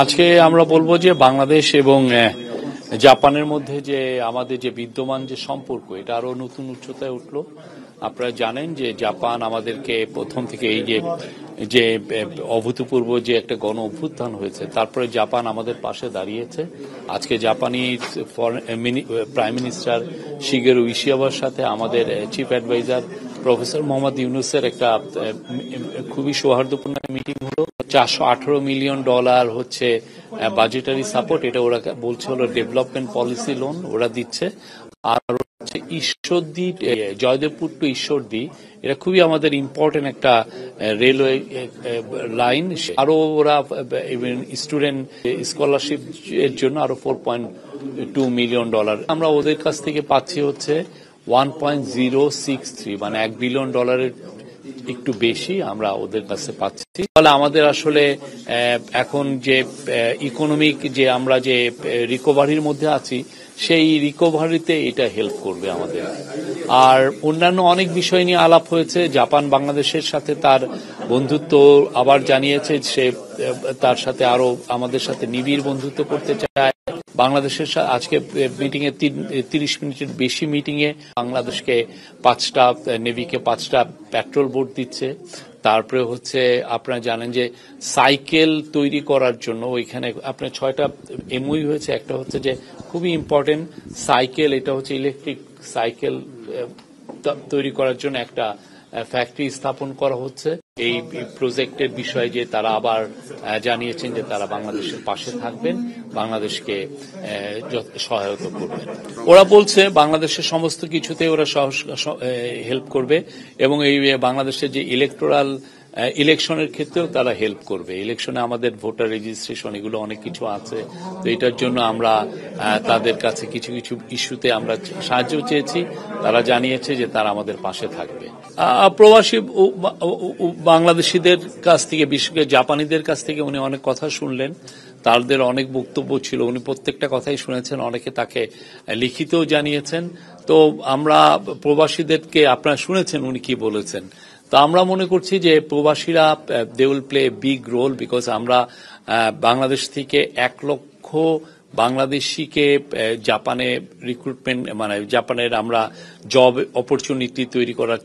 আজকে আমরা বলবো যে বাংলাদেশ এবং জাপানের মধ্যে যে আমাদের যে বিদ্যমান যে সম্পর্ক এটা আরো নতুন উচ্চতায় উঠলো। আপনারা জানেন যে জাপান আমাদেরকে প্রথম থেকে এই যে যে অভূতপূর্ব যে একটা গণ অভ্যুত্থান হয়েছে তারপরে জাপান আমাদের পাশে দাঁড়িয়েছে। আজকে জাপানি প্রাইম মিনিস্টার শিগেরু ইশিকাওয়ার সাথে আমাদের চিফ অ্যাডভাইজার প্রফেসর মোহাম্মদ ইউনূসের একটা খুবই সৌহার্দ্যপূর্ণ মিটিং হলো। $418 মিলিয়ন হচ্ছে বাজেটারি সাপোর্ট, এটা ওরা বলছে হলো ডেভেলপমেন্ট পলিসি লোন ওরা দিচ্ছে। আর হচ্ছে ঈশ্বরদী জয়দেবপুর টু ঈশ্বরদী, এটা খুবই আমাদের ইম্পর্টেন্ট একটা রেলওয়ে লাইন। আরো ওরা স্টুডেন্ট স্কলারশিপ এর জন্য আরো $4.2 মিলিয়ন। আমরা ওদের কাছ থেকে পাচ্ছি হচ্ছে 1.063, মানে $1 বিলিয়ন একটু বেশি আমরা ওদের কাছে পাচ্ছি। ফলে আমাদের আসলে এখন যে ইকোনমিক যে আমরা যে রিকভারির মধ্যে আছি সেই রিকভারিতে এটা হেল্প করবে আমাদের। আর অন্যান্য অনেক বিষয় নিয়ে আলাপ হয়েছে। জাপান বাংলাদেশের সাথে তার বন্ধুত্ব আবার জানিয়েছে, সে তার সাথে আরো আমাদের সাথে নিবিড় বন্ধুত্ব করতে চায়। বাংলাদেশের আজকে মিটিং এ 30 মিনিটের বেশি মিটিং এ বাংলাদেশকে 5টা নেভিকে 5টা পেট্রোল বোট দিচ্ছে। তারপরে হচ্ছে আপনারা জানেন যে সাইকেল তৈরি করার জন্য ওইখানে আপনার 6টা এমওইউ হয়েছে। একটা হচ্ছে যে খুবই ইম্পর্টেন্ট সাইকেল, এটা হচ্ছে ইলেকট্রিক সাইকেল তৈরি করার জন্য একটা ফ্যাক্টরি স্থাপন করা হচ্ছে। এই প্রজেক্টের বিষয়ে যে তারা আবার জানিয়েছেন যে তারা বাংলাদেশের পাশে থাকবেন, বাংলাদেশকে সহায়তা করবেন। ওরা বলছে বাংলাদেশের সমস্ত কিছুতে ওরা হেল্প করবে এবং এই বাংলাদেশের যে ইলেকশনের ক্ষেত্রেও তারা হেল্প করবে। ইলেকশনে আমাদের ভোটার রেজিস্ট্রেশন এগুলো অনেক কিছু আছে, তো এটার জন্য আমরা তাদের কাছে কিছু কিছু ইস্যুতে আমরা সাহায্য চেয়েছি। তারা জানিয়েছে যে তারা আমাদের পাশে থাকবে। প্রবাসী বাংলাদেশিদের কাছ থেকে, বিশেষ করে জাপানিদের কাছ থেকে উনি অনেক কথা শুনলেন। তাদের অনেক বক্তব্য ছিল, উনি প্রত্যেকটা কথাই শুনেছেন, অনেকে তাকে লিখিতও জানিয়েছেন। তো আমরা প্রবাসীদেরকে আপনারা শুনেছেন উনি কি বলেছেন। তো আমরা মনে করছি যে প্রবাসীরা they will play big role, because আমরা বাংলাদেশ থেকে 1 লক্ষ বাংলাদেশিকে জাপানে রিক্রুটমেন্ট মানে জাপানের আমরা জব অপরচুনিটি তৈরি করার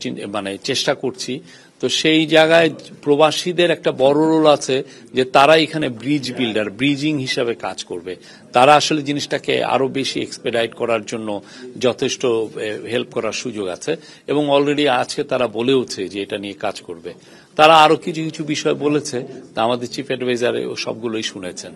চেষ্টা করছি। তো সেই জায়গায় প্রবাসীদের একটা বড় রোল আছে যে তারা এখানে ব্রিজ বিল্ডার, ব্রিজিং হিসাবে কাজ করবে। তারা আসলে জিনিসটাকে আরো বেশি এক্সপেডাইট করার জন্য যথেষ্ট হেল্প করার সুযোগ আছে এবং অলরেডি আজকে তারা বলেওছে যে এটা নিয়ে কাজ করবে। তারা আরো কিছু কিছু বিষয় বলেছে, তা আমাদের চিফ অ্যাডভাইজার সবগুলোই শুনেছেন।